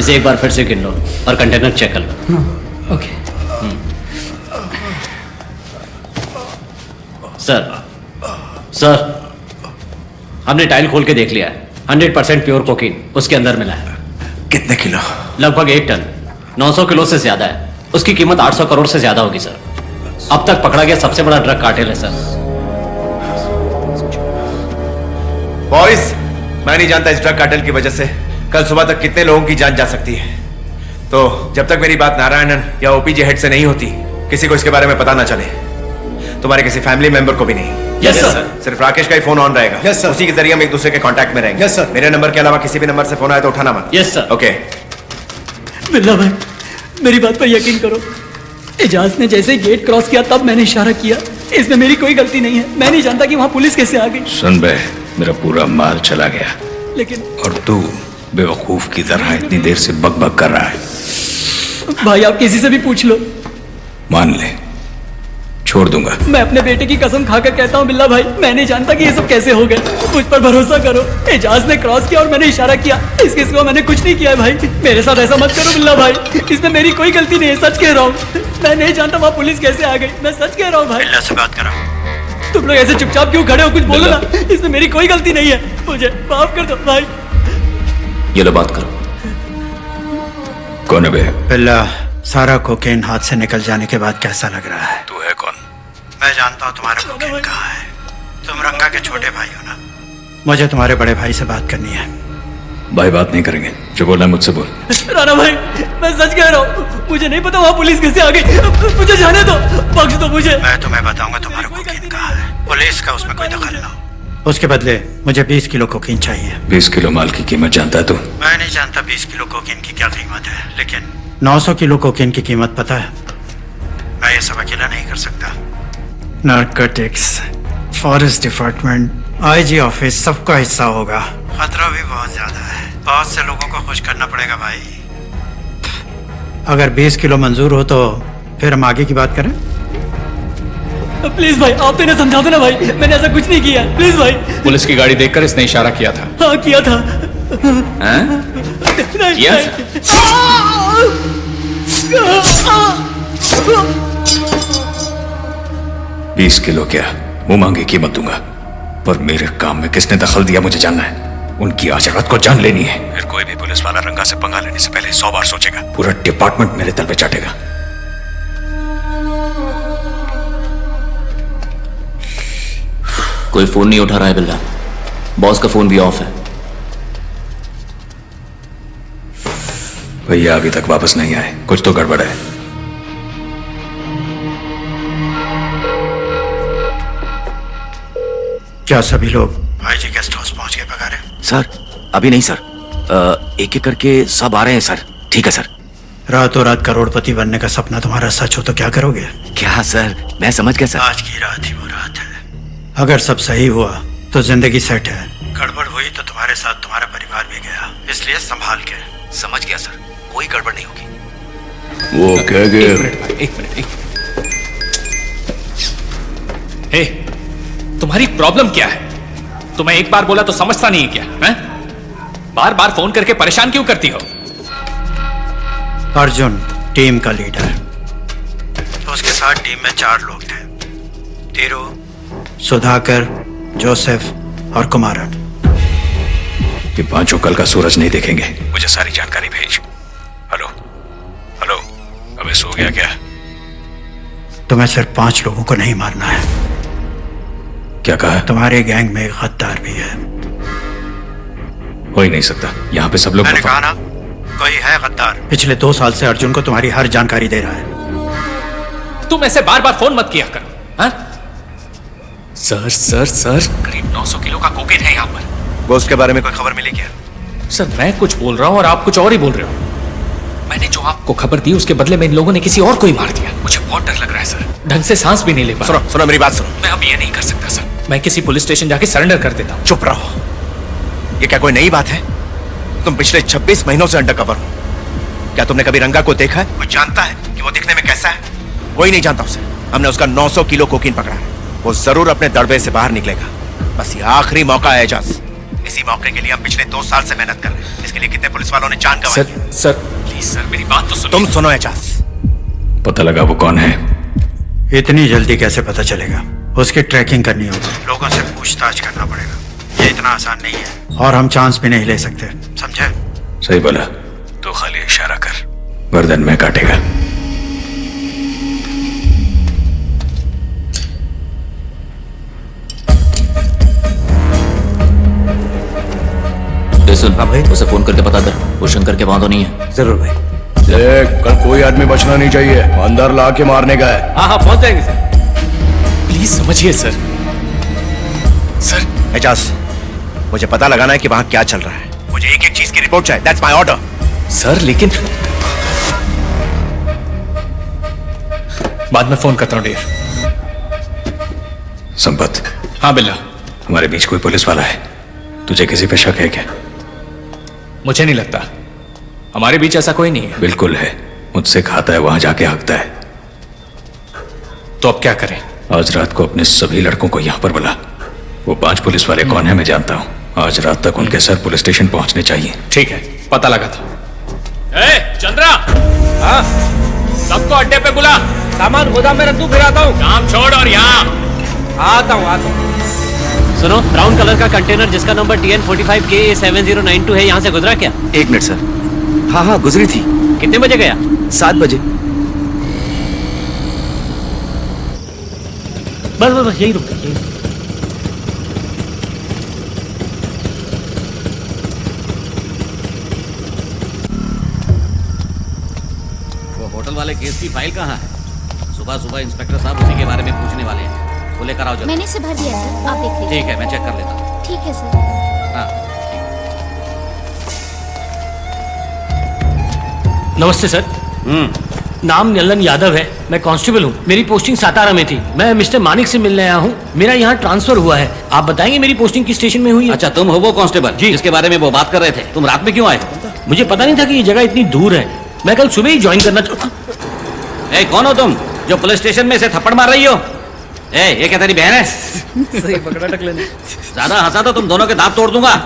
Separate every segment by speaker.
Speaker 1: इसे एक बार फिर से गिन लो और कंटेनर चेक कर लो।
Speaker 2: ओके
Speaker 1: सर हमने टाइल खोल के देख लिया है। 100% प्योर कोकीन उसके अंदर मिला है।
Speaker 3: कितने किलो?
Speaker 1: लगभग 1 टन। 900 किलो से ज्यादा है। उसकी कीमत 800 करोड़ से ज्यादा होगी सर। अब तक पकड़ा गया सबसे बड़ा ड्रग कार्टेल है सर।
Speaker 3: बॉयज, मैं नहीं जानता इस ड्रग कार्टेल की वजह से कल सुबह तक कितने लोगों की जान जा सकती है। तो जब तक मेरी बात नारायणन या ओपीजे हेड से नहीं होती, किसी को इसके बारे में पता ना चले। तुम्हारे किसी फैमिली मेंबर को भी नहीं।
Speaker 1: Yes sir.
Speaker 3: सिर्फ राकेश का ही फोन ऑन रहेगा।
Speaker 4: Yes, sir.
Speaker 3: उसी के जरिए हम एक दूसरे के कांटेक्ट में रहेंगे।
Speaker 4: Yes, sir.
Speaker 3: मेरे नंबर के अलावा किसी भी नंबर से फोन आए तो उठाना मत।
Speaker 1: Yes sir.
Speaker 3: ओके।
Speaker 2: बिल्ला भाई, मेरी बात पर यकीन करो। एजाज ने जैसे गेट क्रॉस किया तब मैंने इशारा किया। इसमें मेरी कोई गलती नहीं है। मैं नहीं जानता कि वहाँ पुलिस कैसे आ गई।
Speaker 5: सुन बे, मेरा पूरा माल चला गया
Speaker 2: लेकिन
Speaker 5: और तू बेवकूफ की तरह इतनी देर से बक बक कर रहा है।
Speaker 2: भाई आप किसी से भी पूछ लो,
Speaker 5: मान ले, छोड़ दूंगा।
Speaker 2: मैं अपने बेटे की कसम खाकर कहता हूँ बिल्ला भाई, मैं नहीं जानता कि ये सब कैसे हो गए। मुझ पर भरोसा करो। एजाज ने क्रॉस किया और मैंने इशारा किया। इसके सिवा मैंने कुछ नहीं किया है भाई। मेरे साथ ऐसा मत करो बिल्ला भाई, इसमें मेरी कोई गलती नहीं है। सच कह रहा हूँ। मैं नहीं जानता वहाँ पुलिस कैसे आ गई। मैं सच कह रहा हूँ भाई।
Speaker 3: बिल्ला से बात करो।
Speaker 2: तुम लोग ऐसे चुपचाप क्यों खड़े हो? कुछ बोलो ना। इसमें मेरी कोई गलती नहीं है। मुझे माफ कर दो भाई।
Speaker 1: ये लो बात करो।
Speaker 5: कौन है बे?
Speaker 4: बिल्ला, सारा कोकेन हाथ से निकल जाने के बाद कैसा लग रहा है?
Speaker 5: तू है कौन?
Speaker 4: मैं जानता हूँ तुम्हारा कोकेन कहाँ है। तुम रंगा के छोटे भाई हो ना। मुझे तुम्हारे बड़े भाई से बात करनी है।
Speaker 5: भाई बात नहीं करेंगे, जो बोलना है मुझसे बोल।
Speaker 2: राणा भाई, मैं सच कह रहा हूँ। मुझे नहीं पता वहाँ पुलिस कैसे आ गई। मुझे जाने दो, बख्श दो मुझे।
Speaker 4: मैं तुम्हें बताऊंगा तुम्हारा कोकेन कहाँ है। पुलिस का उसमें कोई दखल ना हो। उसके बदले मुझे 20 किलो कोकेन चाहिए।
Speaker 5: 20 किलो माल की कीमत जानता है तू?
Speaker 4: मैं नहीं जानता 20 किलो कोकेन की क्या कीमत है, लेकिन 900 किलो कोकेन की कीमत पता है। मैं ये सब अकेला नहीं कर सकता। Narcotics, forest department, IG office, सबका हिस्सा होगा। खतरा भी बहुत ज्यादा है। बहुत से लोगों को खुश करना पड़ेगा भाई। अगर 20 किलो मंजूर हो तो फिर हम आगे की बात करें।
Speaker 2: प्लीज भाई, आप तो इन्हें समझा दो ना भाई। मैंने ऐसा कुछ नहीं किया। प्लीज भाई।
Speaker 6: पुलिस की गाड़ी देखकर इसने इशारा किया था।
Speaker 2: हाँ किया था।
Speaker 6: किया?
Speaker 5: 20 किलो क्या, मुंह मांगी कीमत दूंगा। पर मेरे काम में किसने दखल दिया मुझे जानना है। उनकी आशरत को जान लेनी है। फिर कोई भी पुलिस वाला रंगा से पंगा लेने से पहले 100 बार सोचेगा। पूरा डिपार्टमेंट मेरे तल पे चाटेगा।
Speaker 1: कोई फोन नहीं उठा रहा है बिल्ला। बॉस का फोन भी ऑफ है।
Speaker 5: भैया अभी तक वापस नहीं आए, कुछ तो गड़बड़ है।
Speaker 4: क्या सभी लोग आईजी गेस्ट हाउस पहुंच गए पगारे?
Speaker 7: सर अभी नहीं सर, एक एक करके सब आ रहे हैं सर। ठीक है सर।
Speaker 4: रातों रात करोड़पति बनने का सपना तुम्हारा सच हो तो क्या करोगे?
Speaker 7: क्या सर, मैं समझ गया सर।
Speaker 4: आज की रात ही वो रात है। अगर सब सही हुआ तो जिंदगी सेट है। गड़बड़ हुई तो तुम्हारे साथ तुम्हारा परिवार भी गया, इसलिए संभाल के।
Speaker 7: समझ गया सर, कोई गड़बड़ नहीं होगी।
Speaker 5: वो कह गया।
Speaker 6: एक मिनट। हे, तुम्हारी प्रॉब्लम क्या है? तुम्हें एक बार बोला तो समझता नहीं है क्या? हैं? बार बार फोन करके परेशान क्यों करती हो?
Speaker 4: अर्जुन टीम का लीडर, उसके साथ टीम में 4 लोग थे। तीरू, सुधाकर, जोसेफ और कुमारन।
Speaker 5: ये पांचों कल का सूरज नहीं देखेंगे। मुझे सारी जानकारी भेज। हेलो हेलो, अबे सो गया क्या?
Speaker 4: तुम्हें सिर्फ 5 लोगों को नहीं मारना है।
Speaker 5: क्या कहा?
Speaker 4: तुम्हारे गैंग में एक गद्दार भी है।
Speaker 5: हो ही नहीं सकता, यहाँ पे सब लोग।
Speaker 4: मैंने कहा ना, कोई है गद्दार। पिछले 2 साल से अर्जुन को तुम्हारी हर जानकारी दे रहा है।
Speaker 6: तुम ऐसे बार बार फोन मत किया करो। हाँ? सर सर सर, करीब 900 किलो का कोकेन है यहाँ पर।
Speaker 3: बॉस के बारे में कोई खबर मिली क्या?
Speaker 6: सर मैं कुछ बोल रहा हूँ और आप कुछ और ही बोल रहे हो। मैंने जो आपको खबर दी उसके बदले में इन लोगों ने किसी और को ही मार दिया। मुझे बहुत डर लग रहा है सर। ढंग से सांस भी नहीं ले पा।
Speaker 3: सुनो मेरी बात सुनो।
Speaker 6: मैं अब ये नहीं कर सकता सर। मैं किसी पुलिस स्टेशन जाके सरेंडर कर देता हूँ।
Speaker 3: चुप रहो। ये क्या कोई नई बात है? तुम पिछले 26 महीनों से अंडरकवर हो। क्या तुमने कभी रंगा को देखा है? कोई जानता है कि वो दिखने में कैसा है? कोई नहीं जानता उसे। हमने उसका 900 किलो कोकीन पकड़ा है। वो जरूर अपने दड़बे से बाहर निकलेगा। बस ये आखिरी मौका है एजाज। इसी मौके के लिए हम पिछले 2 साल से मेहनत कर रहे हैं। इसके लिए कितने पुलिस वालों ने जान गंवाई।
Speaker 6: सर प्लीज सर मेरी बात तो सुनो।
Speaker 3: तुम सुनो एजाज।
Speaker 5: पता लगा वो कौन है?
Speaker 4: इतनी जल्दी कैसे पता चलेगा? उसकी ट्रैकिंग करनी होगी, लोगों से पूछताछ करना पड़ेगा। ये इतना आसान नहीं है और हम चांस भी नहीं ले सकते, समझे?
Speaker 5: सही बोला। तो खाली इशारा कर, गर्दन में काटेगा।
Speaker 7: सुन भाई, उसे फोन करके पता कर वो शंकर के बांधो नहीं है।
Speaker 3: जरूर भाई।
Speaker 8: देख, कल कोई आदमी बचना नहीं चाहिए, अंदर ला के मारने का है।
Speaker 6: हाँ पहुंच जाएंगे सर। प्लीज समझिए सर। सर
Speaker 3: एजाज, मुझे पता लगाना है कि वहां क्या चल रहा है। मुझे एक एक चीज की रिपोर्ट चाहिए। That's my order.
Speaker 6: सर लेकिन बाद में फोन करता हूँ डियर।
Speaker 5: संपत,
Speaker 6: हाँ बिल्ला।
Speaker 5: हमारे बीच कोई पुलिस वाला है? तुझे किसी पे शक है क्या?
Speaker 6: मुझे नहीं लगता, हमारे बीच ऐसा कोई नहीं है।
Speaker 5: बिल्कुल है, मुझसे खाता है, वहां जाके हकता है।
Speaker 6: तो अब क्या करें?
Speaker 5: आज रात को अपने सभी लड़कों को यहाँ पर बुला। वो 5 पुलिस वाले कौन है मैं जानता हूँ। आज रात तक उनके सर पुलिस स्टेशन पहुंचने चाहिए।
Speaker 6: ठीक है, पता लगा था। चंद्रा, हाँ सबको अड्डे पे बुला।
Speaker 2: सामान गोदाम में रख दूं, फिर आता हूँ।
Speaker 6: काम छोड़ और यहाँ
Speaker 2: आता हूँ।
Speaker 1: सुनो, ब्राउन कलर का कंटेनर जिसका नंबर TN45KA7092 है, यहाँ से गुजरा क्या?
Speaker 7: 1 मिनट सर। हाँ गुजरी थी।
Speaker 1: कितने बजे गया?
Speaker 7: 7 बजे।
Speaker 1: बस यही रुक यही। वो होटल वाले केस की फाइल कहाँ है? सुबह सुबह इंस्पेक्टर साहब उसी के बारे में पूछने वाले हैं। वो लेकर आओ जल्दी।
Speaker 9: मैंने इसे भर दिया सर, आप देख लीजिए।
Speaker 1: ठीक है, मैं चेक कर लेता हूँ।
Speaker 9: ठीक है सर।
Speaker 1: हाँ।
Speaker 2: नमस्ते सर। नाम नलन यादव है, मैं कांस्टेबल हूँ। मेरी पोस्टिंग सातारा में थी। मैं मिस्टर मानिक से मिलने आया हूँ। मेरा यहाँ ट्रांसफर हुआ है। आप बताएंगे मेरी पोस्टिंग किस स्टेशन में हुई है?
Speaker 1: अच्छा, तुम हो वो कांस्टेबल जी जिसके बारे में वो बात कर रहे थे। तुम रात में क्यों आए?
Speaker 2: मुझे पता नहीं था कि ये जगह इतनी दूर है। मैं कल सुबह ही ज्वाइन करना चाहता।
Speaker 1: ए, कौन हो तुम जो पुलिस स्टेशन में से थप्पड़ मार रही हो? ए, ये क्या तेरी बहन है?
Speaker 2: सही पकड़ा टकले ने।
Speaker 1: ज्यादा हंसा तो तुम दोनों के दांत तोड़ दूंगा।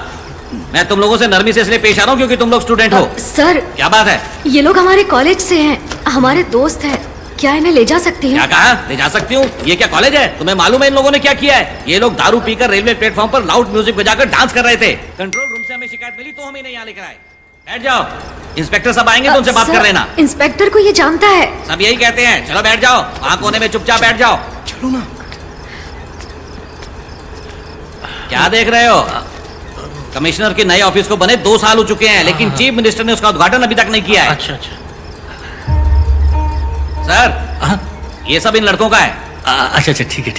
Speaker 1: मैं तुम लोगों से नरमी से इसलिए पेश आ रहा हूँ क्योंकि तुम लोग स्टूडेंट हो।
Speaker 9: सर,
Speaker 1: क्या बात है?
Speaker 9: ये लोग हमारे कॉलेज से हैं, हमारे दोस्त हैं। क्या इन्हें ले जा सकती
Speaker 1: क्या
Speaker 9: हैं?
Speaker 1: कहा? ले जा सकती हूँ? ये क्या कॉलेज है? तुम्हें मालूम है इन लोगों ने क्या किया है? ये लोग दारू पीकर रेलवे प्लेटफॉर्म पर लाउड म्यूजिक बजाकर डांस कर रहे थे। कंट्रोल रूम से हमें शिकायत मिली तो हमें यहाँ लेकर आए। बैठ जाओ, इंस्पेक्टर साहब आएंगे तो उनसे बात कर लेना।
Speaker 9: इंस्पेक्टर को ये जानता है।
Speaker 1: सब यही कहते हैं। चलो बैठ जाओ, वहाँ कोने में चुपचाप बैठ जाओ।
Speaker 2: चलो ना।
Speaker 1: क्या देख रहे हो? कमिश्नर के नए ऑफिस को बने 2 साल हो चुके हैं, लेकिन चीफ मिनिस्टर ने उसका उद्घाटन अभी तक नहीं किया है।
Speaker 2: अच्छा।
Speaker 1: सर, ये सब इन लड़कों का है।
Speaker 2: अच्छा ठीक है।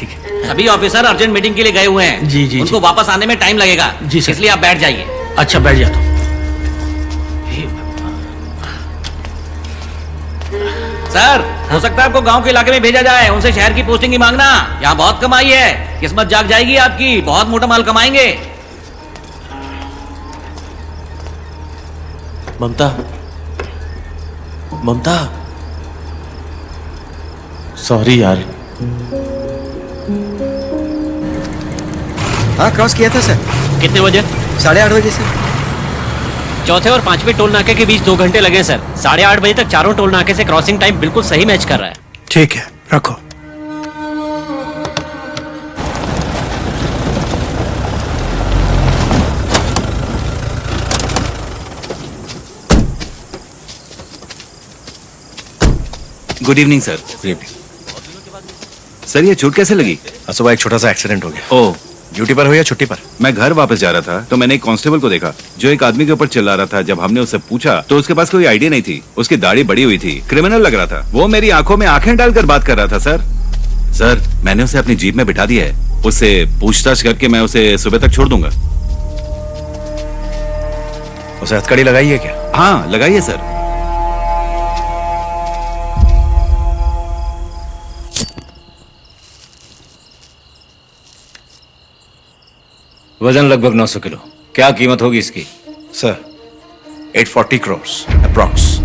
Speaker 1: सभी ऑफिसर अर्जेंट मीटिंग के लिए गए हुए हैं।
Speaker 2: जी,
Speaker 1: उनको वापस आने में टाइम लगेगा।
Speaker 2: जी सर।
Speaker 1: इसलिए आप बैठ जाइए।
Speaker 2: अच्छा, बैठ जाता हूँ।
Speaker 1: सर, हो सकता है आपको गांव के इलाके में भेजा जाए। उनसे शहर की पोस्टिंग ही मांगना। यहाँ बहुत कमाई है, किस्मत जाग जाएगी आपकी। बहुत मोटा माल कमाएंगे।
Speaker 10: ममता, सॉरी यार।
Speaker 3: हाँ, क्रॉस किया था सर।
Speaker 1: कितने बजे?
Speaker 3: 8:30 बजे सर।
Speaker 1: चौथे और 5वें टोल नाके के बीच 2 घंटे लगे सर। 8:30 बजे तक चारों टोल नाके से क्रॉसिंग टाइम बिल्कुल सही मैच कर रहा है।
Speaker 4: ठीक है, रखो।
Speaker 7: Good evening sir. सर ये चोट कैसे लगी?
Speaker 3: सुबह एक छोटा सा एक्सीडेंट हो गया।
Speaker 7: ओह,
Speaker 3: ड्यूटी पर हो या छुट्टी पर?
Speaker 11: मैं घर वापस जा रहा था तो मैंने एक कांस्टेबल को देखा जो एक आदमी के ऊपर चिल्ला रहा था। जब हमने उससे पूछा तो उसके पास कोई आइडिया नहीं थी। उसकी दाढ़ी बड़ी हुई थी, क्रिमिनल लग रहा था। वो मेरी आंखों में आंखें डालकर बात कर रहा था। सर मैंने उसे अपनी जीप में बिठा दिया है। उससे पूछताछ करके मैं उसे सुबह तक छोड़ दूंगा।
Speaker 3: उसे हथकड़ी लगाई है क्या?
Speaker 11: हाँ लगाइए सर।
Speaker 1: वजन लगभग 900 किलो। क्या कीमत होगी इसकी?
Speaker 3: Sir 840 crore approx.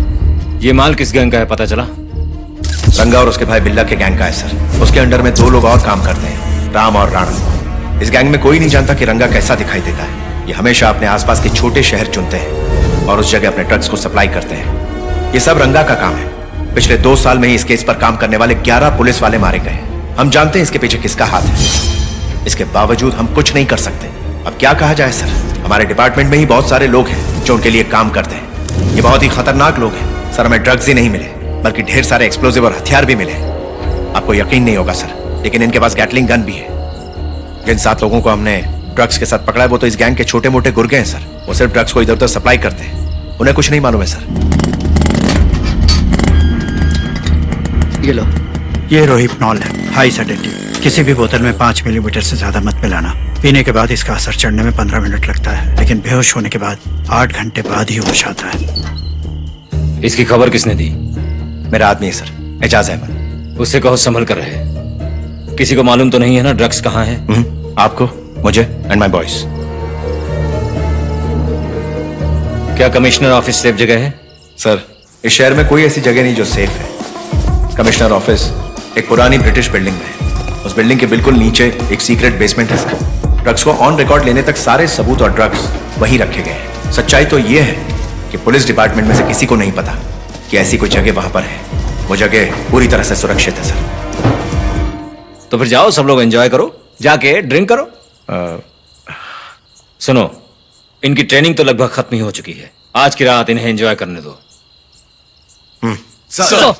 Speaker 1: ये माल किस गैंग का है पता चला?
Speaker 3: रंगा और उसके भाई बिल्ला के गैंग का है सर। उसके अंडर में 2 लोग और काम करते हैं, राम और राणा। इस गैंग में कोई नहीं जानता कि रंगा कैसा दिखाई देता है। ये हमेशा अपने आसपास के छोटे शहर चुनते हैं और उस जगह अपने ड्रग्स को सप्लाई करते हैं। ये सब रंगा का काम है। पिछले 2 साल में ही इस केस पर काम करने वाले 11 पुलिस वाले मारे गए। हम जानते हैं इसके पीछे किसका हाथ है। इसके बावजूद हम कुछ नहीं कर सकते। अब क्या कहा जाए सर, हमारे डिपार्टमेंट में ही बहुत सारे लोग हैं जो उनके लिए काम करते हैं। ये बहुत ही खतरनाक लोग हैं सर। हमें ड्रग्स ही नहीं मिले बल्कि ढेर सारे एक्सप्लोजिव और हथियार भी मिले। आपको यकीन नहीं होगा सर, लेकिन इनके पास गैटलिंग गन भी है। जिन 7 लोगों को हमने ड्रग्स के साथ पकड़ा है वो तो इस गैंग के छोटे मोटे गुर्गे हैं सर। वो सिर्फ ड्रग्स को इधर उधर सप्लाई करते हैं। उन्हें कुछ नहीं मालूम है सर।
Speaker 4: ये लो, ये रोहिपनॉल है, हाई सेडेटिव। किसी भी बोतल में 5 मिलीमीटर से ज्यादा मत मिलाना। पीने के बाद इसका असर चढ़ने में 15 मिनट लगता है, लेकिन बेहोश होने के बाद 8 घंटे बाद ही होश आता है।
Speaker 6: इसकी खबर किसने दी?
Speaker 3: मेरा आदमी है सर, एजाज अहमद।
Speaker 6: उससे कहो संभल कर रहे। किसी को मालूम तो नहीं है ना ड्रग्स कहाँ है?
Speaker 3: आपको, मुझे एंड माय बॉयज।
Speaker 6: क्या कमिश्नर ऑफिस सेफ जगह है?
Speaker 3: सर, इस शहर में कोई ऐसी जगह नहीं जो सेफ है। कमिश्नर ऑफिस एक पुरानी ब्रिटिश बिल्डिंग में है। उस बिल्डिंग के बिल्कुल नीचे एक सीक्रेट बेसमेंट है सर। ड्रग्स को ऑन रिकॉर्ड लेने तक सारे सबूत और ड्रग्स वहीं रखे गए हैं। सच्चाई तो यह है कि पुलिस डिपार्टमेंट में से किसी को नहीं पता कि ऐसी कोई जगह वहां पर है। वो जगह पूरी तरह से सुरक्षित है सर।
Speaker 6: तो फिर जाओ, सब लोग एंजॉय करो, जाके ड्रिंक करो। सुनो, इनकी ट्रेनिंग तो लगभग खत्म ही हो चुकी है। आज की रात इन्हें एंजॉय करने दो।
Speaker 3: सर।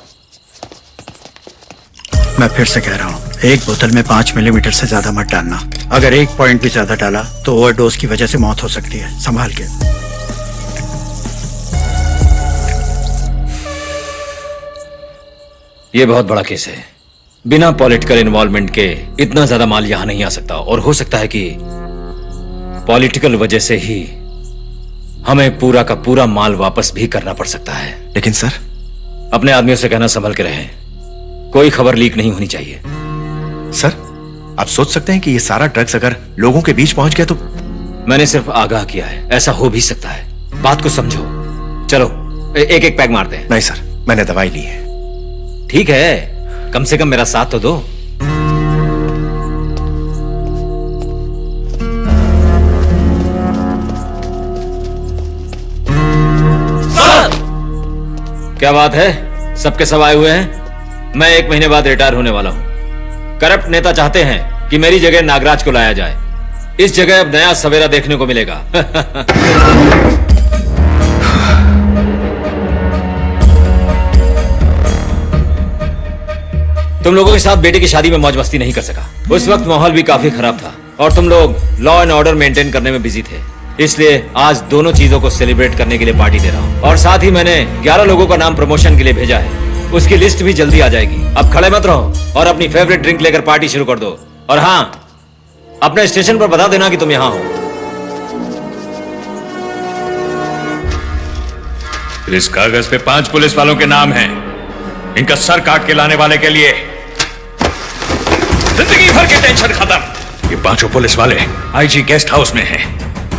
Speaker 4: मैं फिर से कह रहा हूँ, एक बोतल में 5 मिलीमीटर से ज्यादा मत डालना। अगर 1 पॉइंट भी ज्यादा डाला तो ओवरडोज की वजह से मौत हो सकती है। संभाल के।
Speaker 6: यह बहुत बड़ा केस है। बिना पॉलिटिकल इन्वॉल्वमेंट के इतना ज्यादा माल यहां नहीं आ सकता, और हो सकता है कि पॉलिटिकल वजह से ही हमें पूरा का पूरा माल वापस भी करना पड़ सकता है।
Speaker 3: लेकिन सर,
Speaker 6: अपने आदमियों से कहना संभल के रहें। कोई खबर लीक नहीं होनी चाहिए।
Speaker 3: सर, आप सोच सकते हैं कि ये सारा ड्रग्स अगर लोगों के बीच पहुंच गया तो?
Speaker 6: मैंने सिर्फ आगाह किया है, ऐसा हो भी सकता है। बात को समझो। चलो एक एक पैक मारते हैं।
Speaker 3: नहीं सर, मैंने दवाई ली है।
Speaker 6: ठीक है, कम से कम मेरा साथ तो दो। क्या बात है, सबके सब आए हुए हैं? मैं 1 महीने बाद रिटायर होने वाला हूं। करप्ट नेता चाहते हैं कि मेरी जगह नागराज को लाया जाए। इस जगह अब नया सवेरा देखने को मिलेगा। तुम लोगों के साथ बेटे की शादी में मौज मस्ती नहीं कर सका। उस वक्त माहौल भी काफी खराब था और तुम लोग लॉ एंड ऑर्डर मेंटेन करने में बिजी थे। इसलिए आज दोनों चीजों को सेलिब्रेट करने के लिए पार्टी दे रहा हूं। और साथ ही मैंने 11 लोगों का नाम प्रमोशन के लिए भेजा है। उसकी लिस्ट भी जल्दी आ जाएगी। अब खड़े मत रहो और अपनी फेवरेट ड्रिंक लेकर पार्टी शुरू कर दो। और हाँ, अपने स्टेशन पर बता देना कि तुम यहां हो।
Speaker 5: इस कागज पे 5 पुलिस वालों के नाम हैं। इनका सर काट के लाने वाले के लिए जिंदगी भर की टेंशन खत्म। ये 5 पुलिस वाले आईजी गेस्ट हाउस में हैं।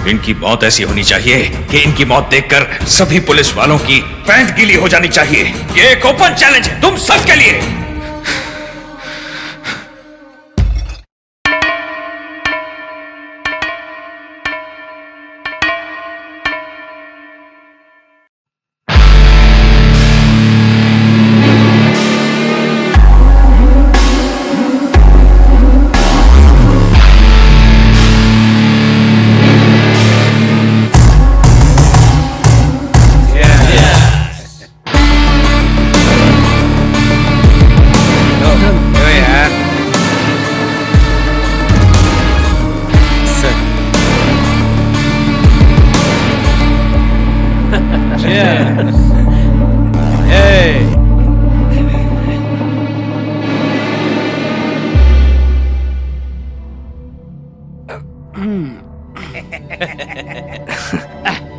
Speaker 5: इनकी मौत ऐसी होनी चाहिए कि इनकी मौत देखकर सभी पुलिस वालों की पैंट गीली हो जानी चाहिए। ये एक ओपन चैलेंज है तुम सबके लिए।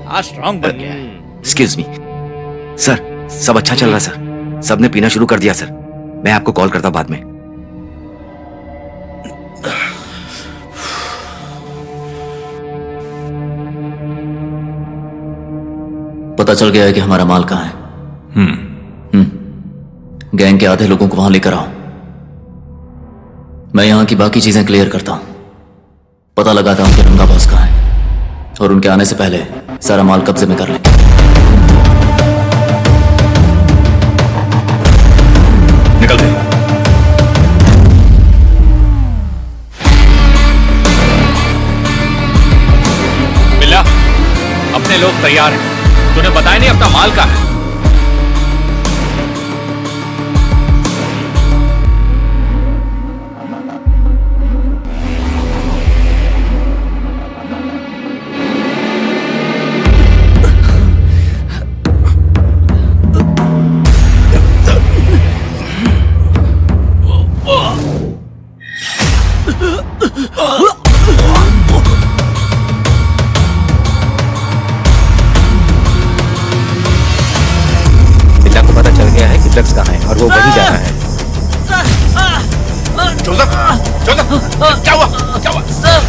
Speaker 7: आज स्ट्रांग बन गया। एक्सक्यूज मी सर, सब अच्छा चल रहा है सर। सबने पीना शुरू कर दिया सर। मैं आपको कॉल करता हूं बाद में। पता चल गया है कि हमारा माल कहां है। गैंग के आधे लोगों को वहां लेकर आओ। मैं यहां की बाकी चीजें क्लियर करता हूं। पता लगाता हूं कि रंगा बॉस कहां है। और उनके आने से पहले सारा माल कब्जे में कर लें।
Speaker 5: निकलते हैं।
Speaker 6: बिल्ला, अपने लोग तैयार हैं। तूने बताया नहीं अपना माल का है। ड्रग्स कहाँ है और वो वहीं जा रहा है।
Speaker 3: जोसेफ, जोसेफ, क्या हुआ? क्या हुआ?
Speaker 9: सर,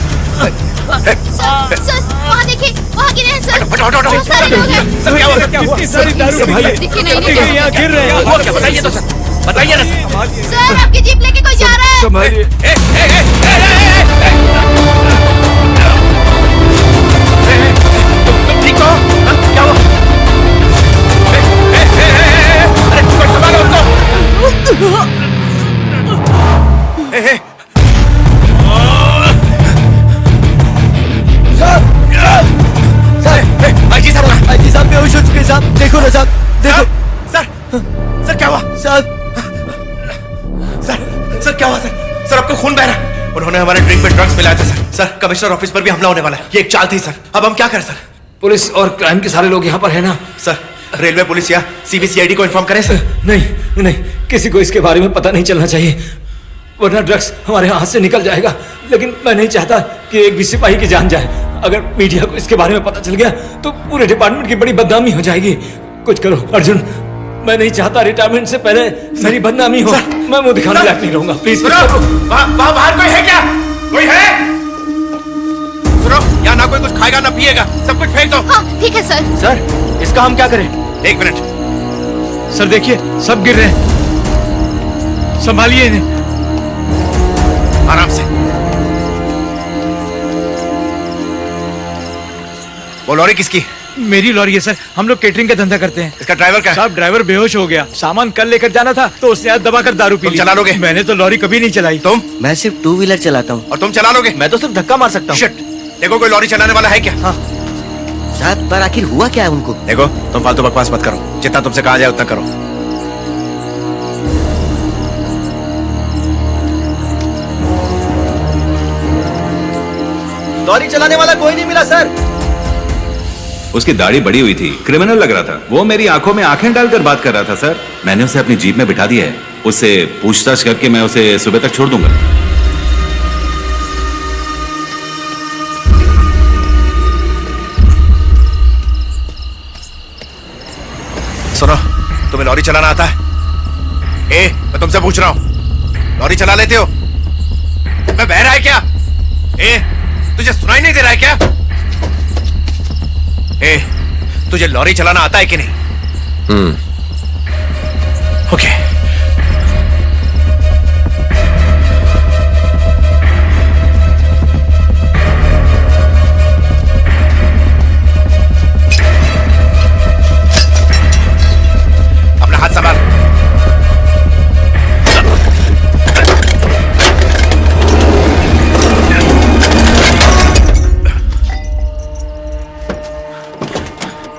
Speaker 9: वहाँ देखिए, वहाँ गिरे हैं सर।
Speaker 3: हटो, हटो, हटो।
Speaker 9: बहुत सारे लोग हैं।
Speaker 3: सर, क्या हुआ? क्या हुआ?
Speaker 2: सारी दारू
Speaker 9: देखिए, नहीं
Speaker 2: यहाँ गिर रहे हैं।
Speaker 3: हुआ क्या? बताइए तो सर, बताइए ना सर।
Speaker 9: सर, आपकी जीप लेके कोई जा रहा है।
Speaker 2: संभालिए।
Speaker 3: तुम ठीक हो? हाँ, क्या हुआ? अरे कोई संभालो उसको। आईजी साहब,
Speaker 2: आईजी साहब बेहोश हो चुके साहब। देखो ना साहब, देखो।
Speaker 3: सर, सर क्या हुआ?
Speaker 2: साहब,
Speaker 3: सर क्या हुआ सर? सर आपको खून बह रहा है। उन्होंने हमारे ड्रिंक में ड्रग्स मिलाया था सर। सर कमिश्नर ऑफिस पर भी हमला होने वाला है। ये एक चाल थी सर। अब हम क्या करें सर?
Speaker 6: पुलिस और क्राइम के सारे लोग यहाँ पर है ना?
Speaker 3: सर रेलवे पुलिस या सीबीसीआईडी को इन्फॉर्म करें सर?
Speaker 6: नहीं नहीं, किसी को इसके बारे में पता नहीं चलना चाहिए, वरना ड्रग्स हमारे हाथ से निकल जाएगा। लेकिन मैं नहीं चाहता कि एक भी सिपाही की जान जाए। अगर मीडिया को इसके बारे में पता चल गया तो पूरे डिपार्टमेंट की बड़ी बदनामी हो जाएगी। कुछ करो अर्जुन, मैं नहीं चाहता रिटायरमेंट से पहले मेरी बदनामी हो। मैं मुंह दिखाने लायक नहीं रहूंगा। प्लीज
Speaker 3: वहाँ बाहर कोई है क्या? कोई है? सुनो, यहाँ ना कोई कुछ खाएगा ना पिएगा, सब कुछ फेंक दो।
Speaker 9: हाँ, ठीक है सर।
Speaker 2: सर इसका हम क्या करें?
Speaker 3: एक मिनट।
Speaker 2: सर देखिए, सब गिर रहे हैं। संभालिए इन्हें।
Speaker 3: आराम से। वो लॉरी किसकी?
Speaker 2: मेरी लॉरी है सर। हम लोग केटरिंग का धंधा करते हैं।
Speaker 3: इसका ड्राइवर क्या है?
Speaker 2: साहब ड्राइवर बेहोश हो गया। सामान कल लेकर जाना था तो उसने आज दबाकर दारू पी
Speaker 3: तुम
Speaker 2: ली।
Speaker 3: चला लोगे?
Speaker 2: मैंने तो लॉरी कभी नहीं चलाई।
Speaker 3: तुम?
Speaker 7: मैं सिर्फ 2 व्हीलर चलाता हूँ।
Speaker 3: और तुम चला लोगे?
Speaker 7: मैं तो सिर्फ धक्का मार सकता हूँ।
Speaker 3: शिट, देखो कोई लॉरी चलाने वाला है क्या?
Speaker 7: हाँ साहब, पर आखिर हुआ क्या है उनको?
Speaker 3: देखो तुम फालतू बकवास मत करो। जितना तुमसे कहा जाए उतना करो।
Speaker 2: लॉरी चलाने वाला कोई नहीं मिला सर।
Speaker 11: उसकी दाढ़ी बड़ी हुई थी, क्रिमिनल लग रहा था। वो मेरी आंखों में आंखें डालकर बात कर रहा था सर। मैंने उसे अपनी जीप में बिठा दिया है। उससे पूछताछ करके मैं उसे सुबह तक छोड़ दूंगा।
Speaker 3: सुनो, तुम्हें लॉरी चलाना आता है? मैं तुमसे पूछ रहा हूँ, लॉरी चला लेते हो? मैं बह रहा है क्या? तुझे सुनाई नहीं दे रहा है क्या? तुझे लॉरी चलाना आता है कि नहीं? ओके। अपना हाथ संभाल।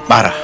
Speaker 3: बारह।